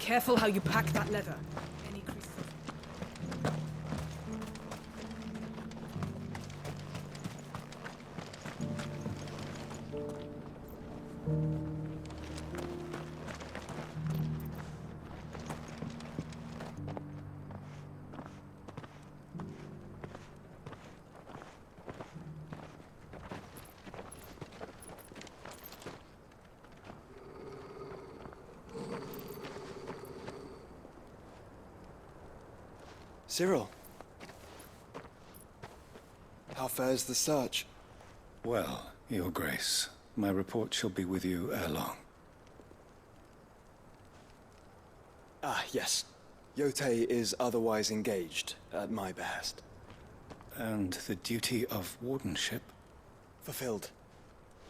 careful how you pack that leather. Any creases... Cyril. How fares the search? Well, Your Grace, my report shall be with you ere long. Ah, yes. Yotei is otherwise engaged, at my behest. And the duty of wardenship? Fulfilled.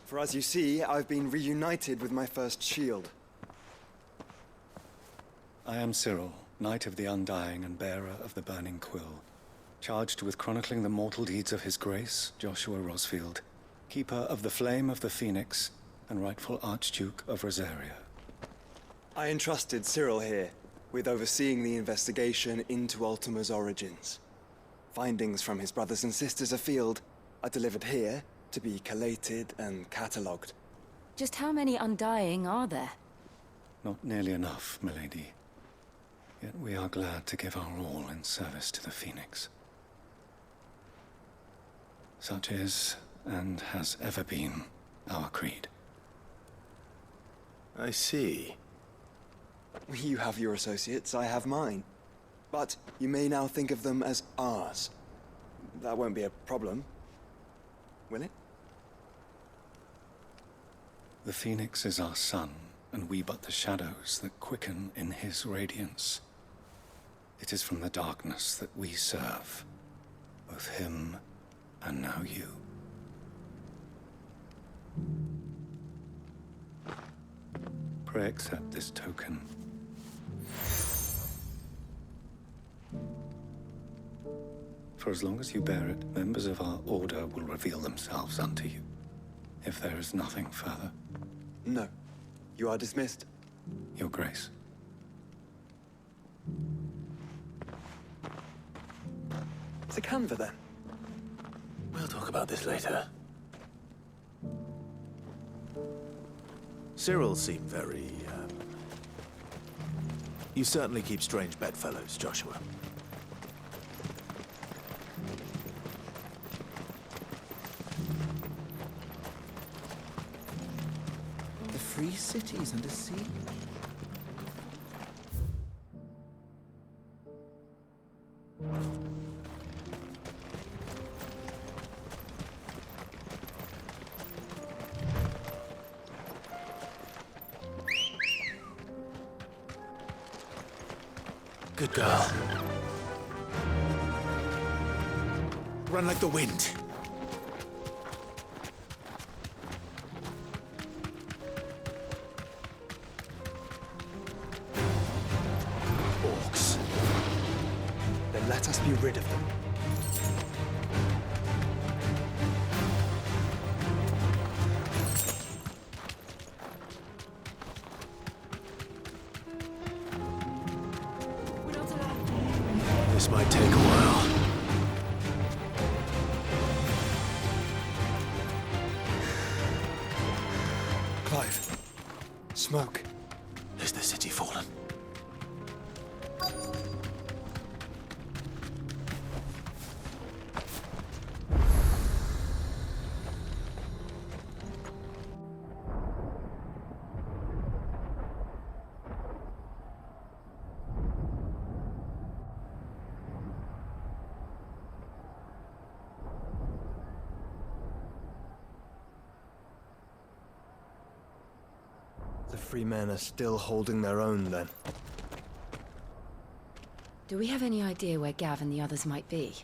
For as you see, I've been reunited with my first shield. I am Cyril, Knight of the Undying and bearer of the Burning Quill, charged with chronicling the mortal deeds of His Grace, Joshua Rosfield, Keeper of the Flame of the Phoenix, and rightful Archduke of Rosaria. I entrusted Cyril here with overseeing the investigation into Ultima's origins. Findings from his brothers and sisters afield are delivered here to be collated and catalogued. Just how many Undying are there? Not nearly enough, milady. Yet we are glad to give our all in service to the Phoenix. Such is, and has ever been, our creed. I see. You have your associates, I have mine. But you may now think of them as ours. That won't be a problem, will it? The Phoenix is our sun, and we but the shadows that quicken in his radiance. It is from the darkness that we serve, both him and now you. Pray accept this token. For as long as you bear it, members of our order will reveal themselves unto you, if there is nothing further. No. You are dismissed. Your Grace. It's a canva, then. We'll talk about this later. Cyril seemed very, You certainly keep strange bedfellows, Joshua. The free cities and the sea. Good girl. Run like the wind. Orcs. Then let us be rid of them. This might take a while. Clive. Smoke. Is the city fallen? The free men are still holding their own, then. Do we have any idea where Gav and the others might be?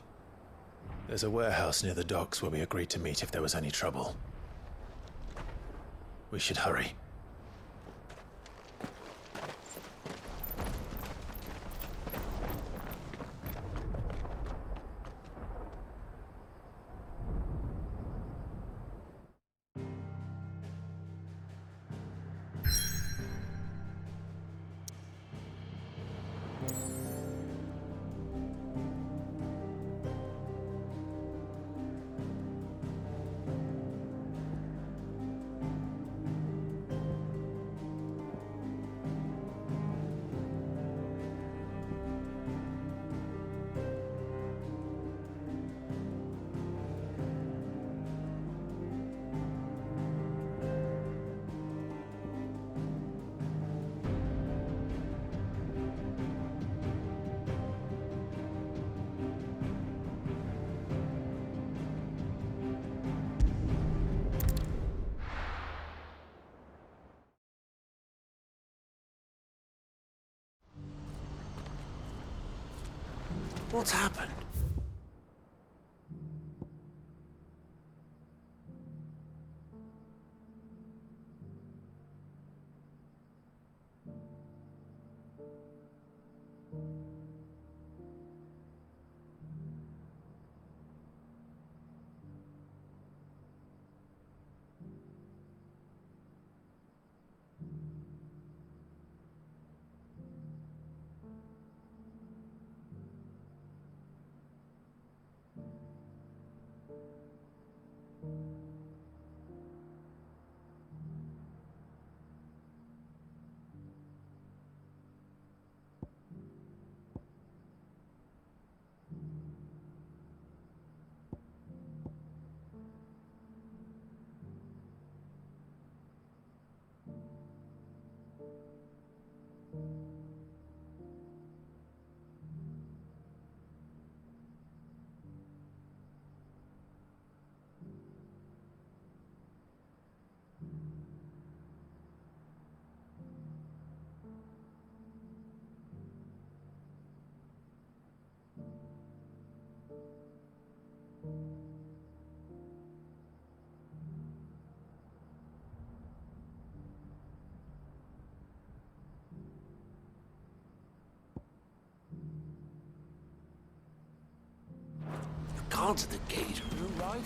There's a warehouse near the docks where we agreed to meet if there was any trouble. We should hurry. What's happened? Guards at the gate, are you right?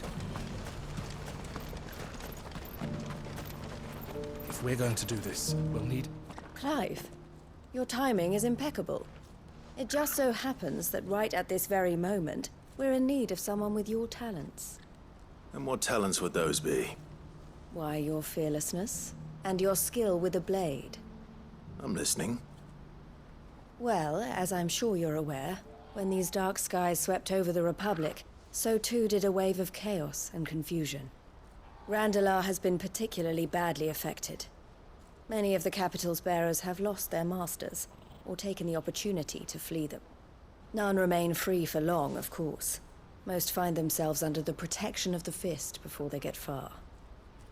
If we're going to do this, we'll need... Clive, your timing is impeccable. It just so happens that right at this very moment, we're in need of someone with your talents. And what talents would those be? Why, your fearlessness, and your skill with a blade. I'm listening. Well, as I'm sure you're aware, when these dark skies swept over the Republic, so too did a wave of chaos and confusion. Randalar has been particularly badly affected. Many of the capital's bearers have lost their masters, or taken the opportunity to flee them. None remain free for long, of course. Most find themselves under the protection of the Fist before they get far.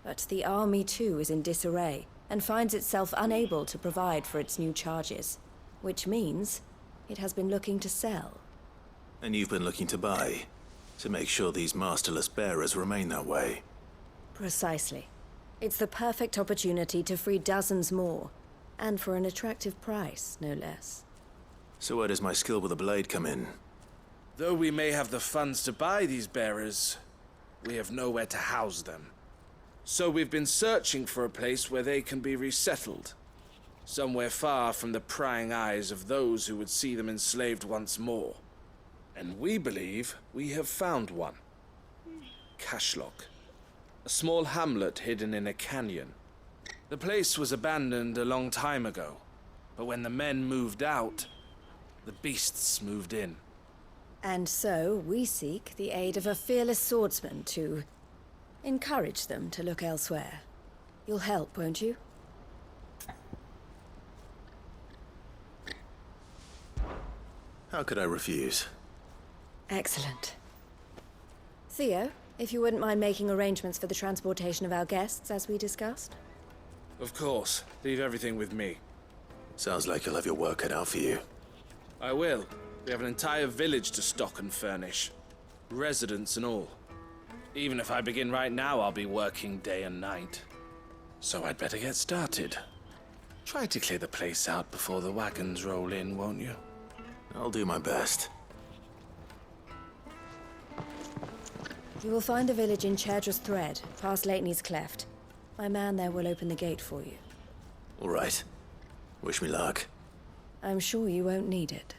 But the army too is in disarray, and finds itself unable to provide for its new charges. Which means it has been looking to sell. And you've been looking to buy, to make sure these masterless bearers remain that way. Precisely. It's the perfect opportunity to free dozens more, and for an attractive price, no less. So where does my skill with a blade come in? Though we may have the funds to buy these bearers, we have nowhere to house them. So we've been searching for a place where they can be resettled. Somewhere far from the prying eyes of those who would see them enslaved once more. And we believe we have found one. Cashlock. A small hamlet hidden in a canyon. The place was abandoned a long time ago, but when the men moved out, the beasts moved in. And so we seek the aid of a fearless swordsman to encourage them to look elsewhere. You'll help, won't you? How could I refuse? Excellent. Theo, if you wouldn't mind making arrangements for the transportation of our guests, as we discussed. Of course. Leave everything with me. Sounds like you'll have your work cut out for you. I will. We have an entire village to stock and furnish. Residents and all. Even if I begin right now, I'll be working day and night. So I'd better get started. Try to clear the place out before the wagons roll in, won't you? I'll do my best. You will find a village in Chadra's Thread, past Lateney's Cleft. My man there will open the gate for you. All right. Wish me luck. I'm sure you won't need it.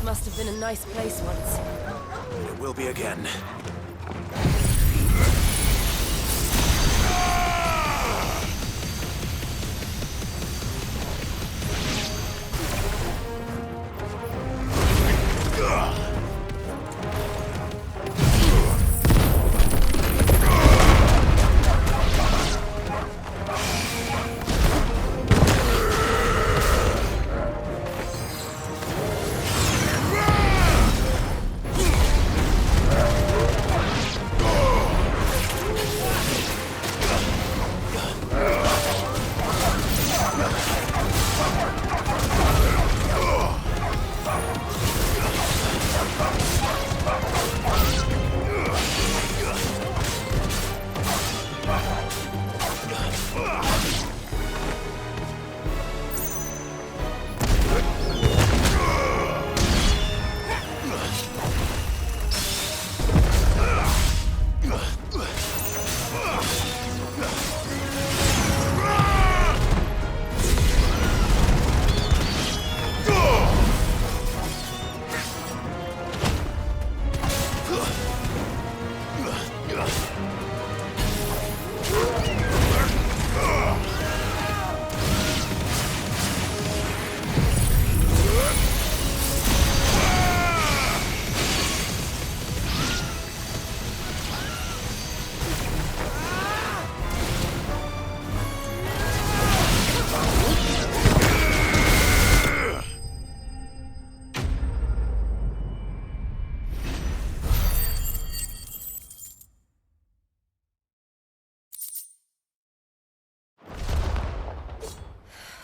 must have been a nice place once. It will be again.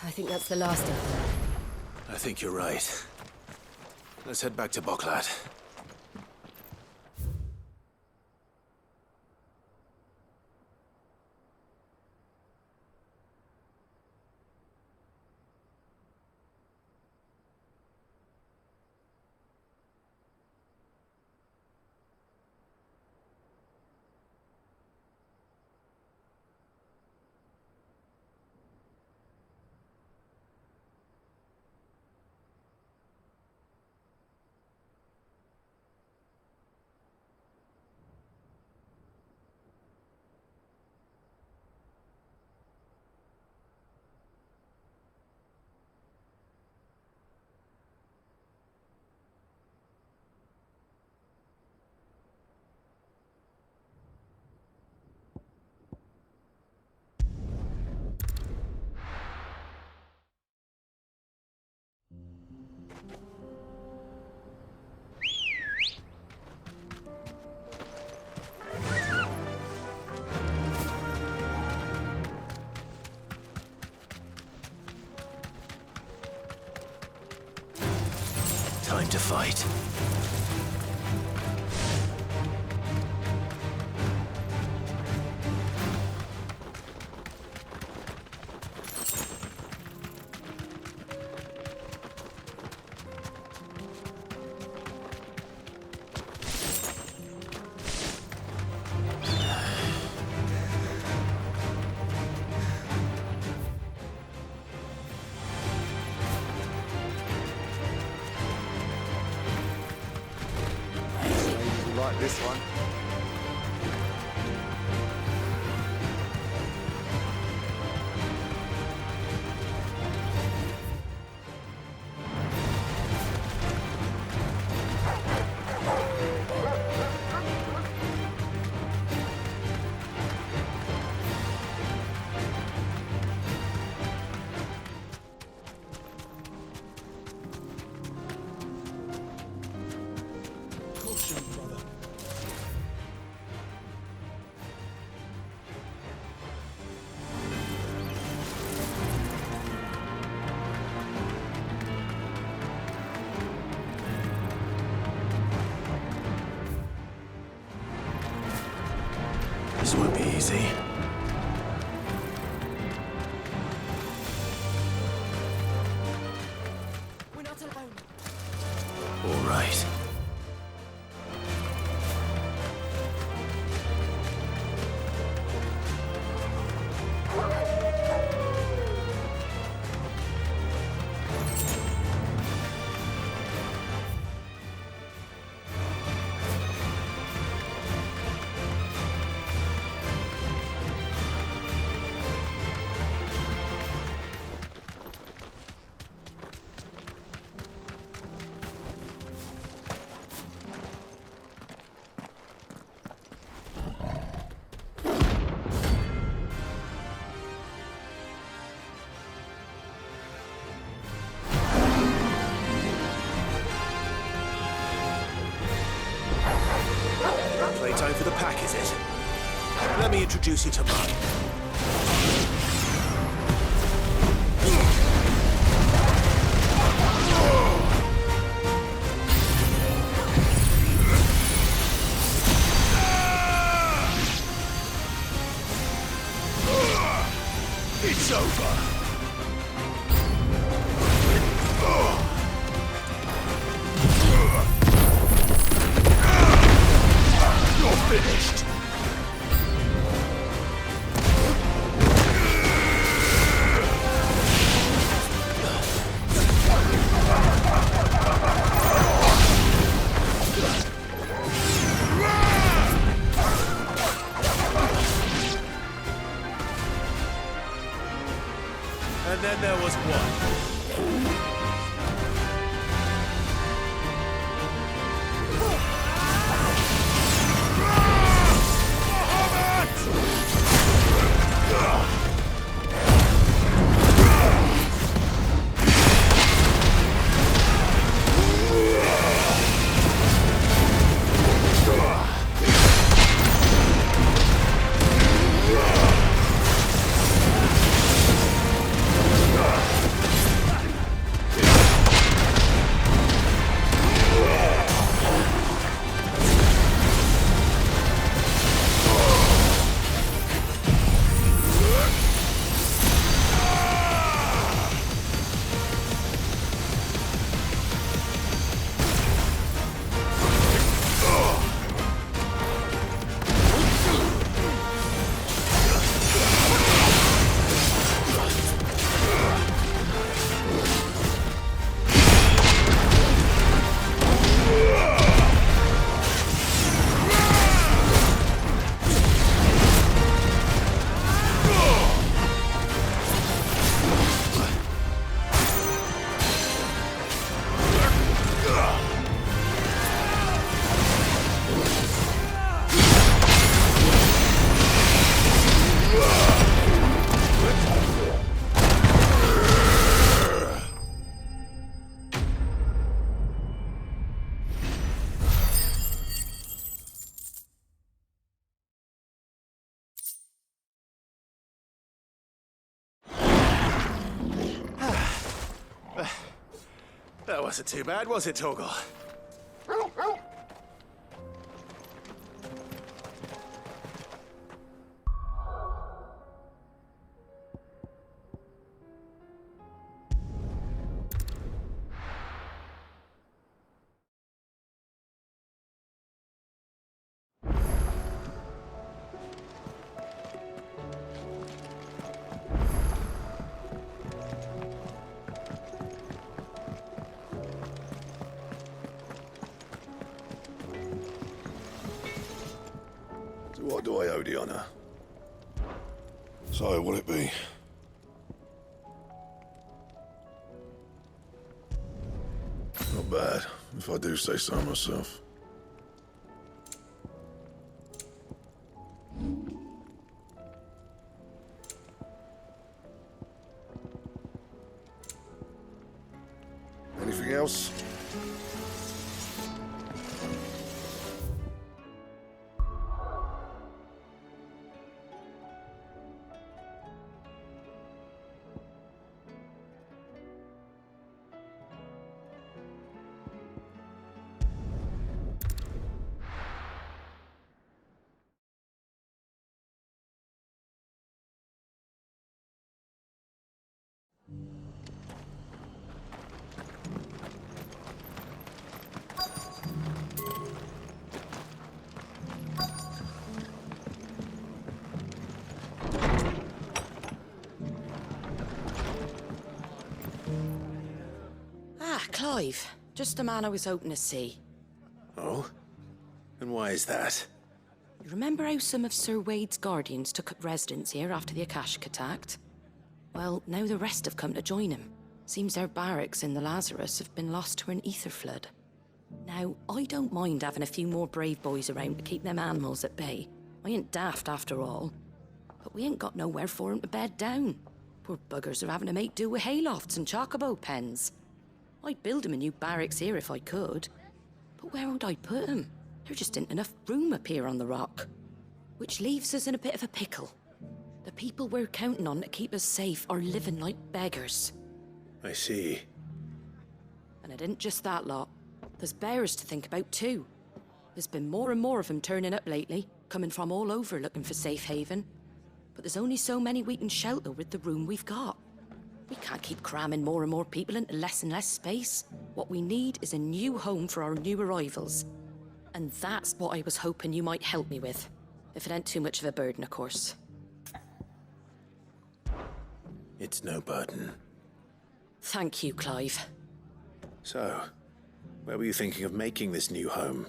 I think that's the last of them. I think you're right. Let's head back to Boklat. Time to fight. Like this one. This won't be easy. We're not alone. All right. me introduce you to mine. It's over. You're finished. And then there was one. That wasn't too bad, was it, Torgal? What do I owe the honor? So, will it be? Not bad, if I do say so myself. Anything else? Clive, just the man I was hoping to see. Oh? And why is that? You remember how some of Sir Wade's guardians took up residence here after the Akashic attacked? Well, now the rest have come to join him. Seems their barracks in the Lazarus have been lost to an ether flood. Now, I don't mind having a few more brave boys around to keep them animals at bay. I ain't daft after all. But we ain't got nowhere for 'em to bed down. Poor buggers are having to make do with haylofts and chocobo pens. I'd build 'em a new barracks here if I could. But where would I put 'em? There just ain't enough room up here on the rock. Which leaves us in a bit of a pickle. The people we're counting on to keep us safe are living like beggars. I see. And it isn't just that lot. There's bears to think about too. There's been more and more of them turning up lately, coming from all over looking for safe haven. But there's only so many we can shelter with the room we've got. We can't keep cramming more and more people into less and less space. What we need is a new home for our new arrivals. And that's what I was hoping you might help me with. If it ain't too much of a burden, of course. It's no burden. Thank you, Clive. So, where were you thinking of making this new home?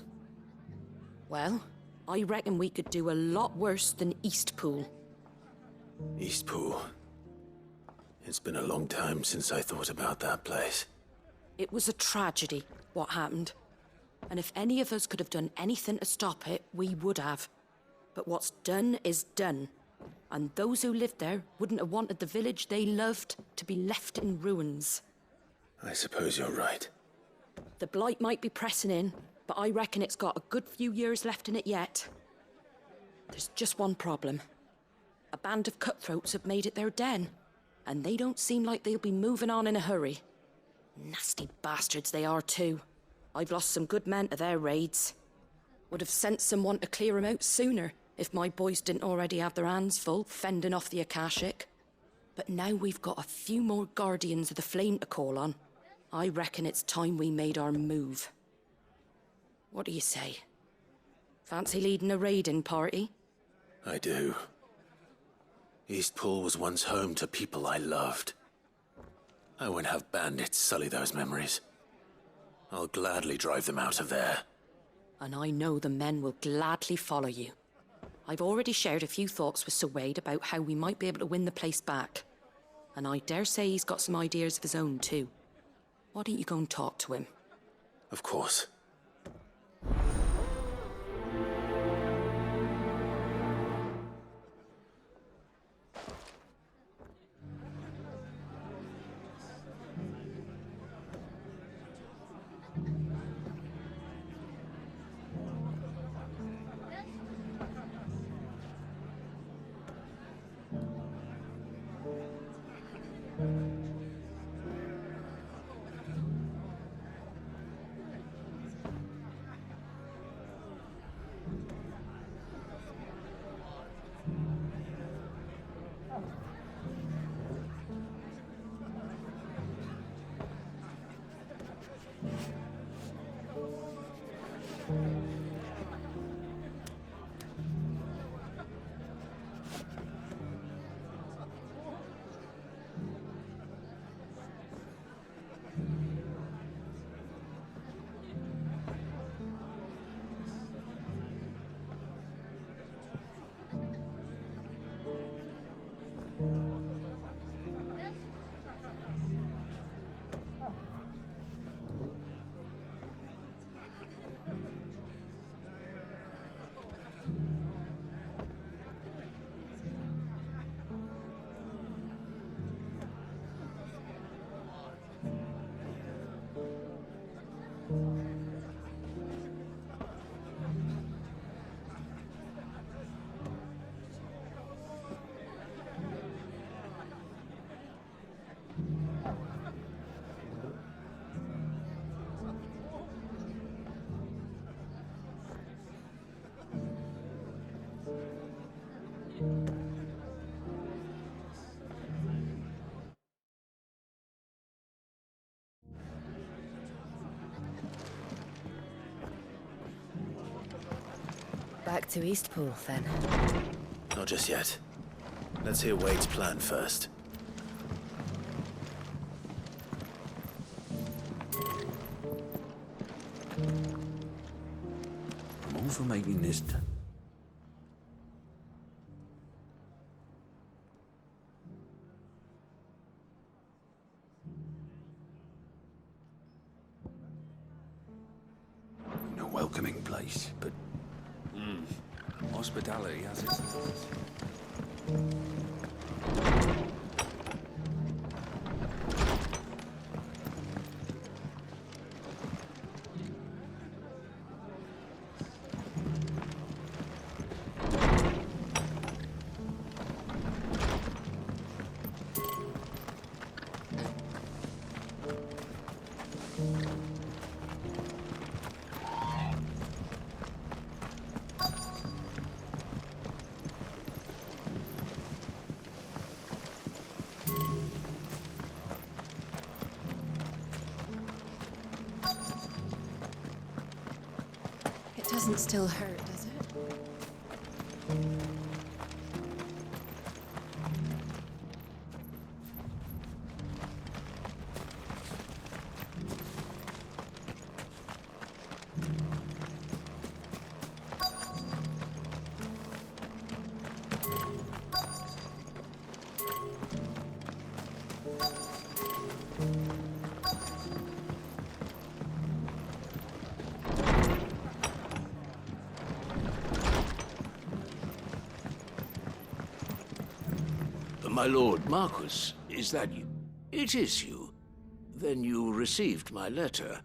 Well, I reckon we could do a lot worse than Eastpool. Eastpool. It's been a long time since I thought about that place. It was a tragedy, what happened. And if any of us could have done anything to stop it, we would have. But what's done is done. And those who lived there wouldn't have wanted the village they loved to be left in ruins. I suppose you're right. The blight might be pressing in, but I reckon it's got a good few years left in it yet. There's just one problem. A band of cutthroats have made it their den, and they don't seem like they'll be moving on in a hurry. Nasty bastards they are too. I've lost some good men to their raids. Would have sent someone to clear 'em out sooner, if my boys didn't already have their hands full fending off the Akashic. But now we've got a few more Guardians of the Flame to call on. I reckon it's time we made our move. What do you say? Fancy leading a raiding party? I do. Eastpool was once home to people I loved. I won't have bandits sully those memories. I'll gladly drive them out of there. And I know the men will gladly follow you. I've already shared a few thoughts with Sir Wade about how we might be able to win the place back. And I dare say he's got some ideas of his own too. Why don't you go and talk to him? Of course. Back to Eastpool, then. Not just yet. Let's hear Wade's plan first. I'm all for making this a welcoming place, but hospitality has its limits. doesn't still hurt, does it? My lord Marquis, is that you? It is you. Then you received my letter.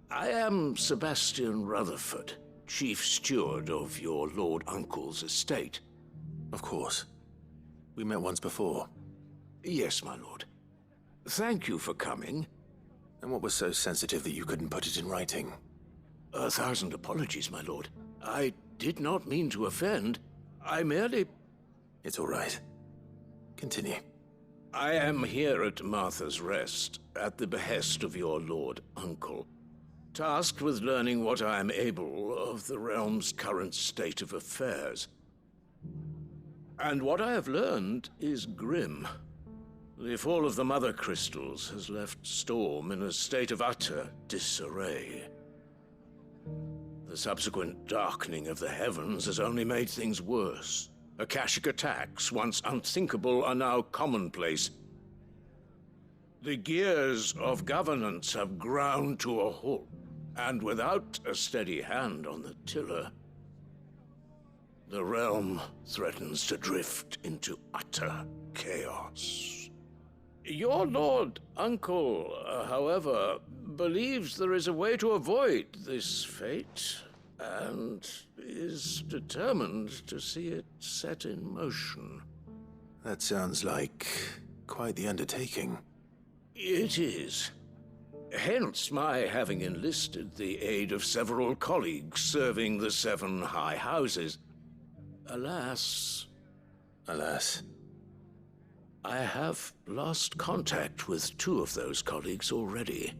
I am Sebastian Rutherford, chief steward of your lord uncle's estate. Of course. We met once before. Yes, my lord. Thank you for coming. And what was so sensitive that you couldn't put it in writing? 1,000 apologies, my lord. I did not mean to offend. I merely... It's all right. Continue. I am here at Martha's Rest, at the behest of your lord uncle, tasked with learning what I am able of the realm's current state of affairs. And what I have learned is grim. The fall of the Mother Crystals has left Storm in a state of utter disarray. The subsequent darkening of the heavens has only made things worse. Akashic attacks, once unthinkable, are now commonplace. The gears of governance have ground to a halt, and without a steady hand on the tiller, the realm threatens to drift into utter chaos. Your lord uncle, however, believes there is a way to avoid this fate, and is determined to see it set in motion. That sounds like quite the undertaking. It is. Hence my having enlisted the aid of several colleagues serving the 7 high houses. Alas, I have lost contact with 2 of those colleagues already.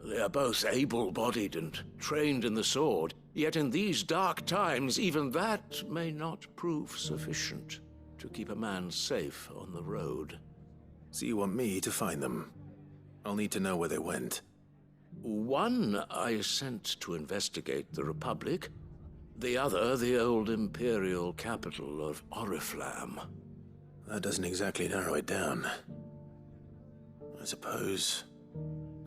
They are both able-bodied and trained in the sword, yet in these dark times, even that may not prove sufficient to keep a man safe on the road. So you want me to find them? I'll need to know where they went. One I sent to investigate the Republic, the other the old Imperial capital of Oriflamme. That doesn't exactly narrow it down. I suppose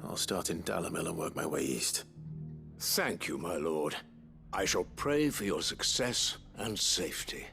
I'll start in Dalamil and work my way east. Thank you, my lord. I shall pray for your success and safety.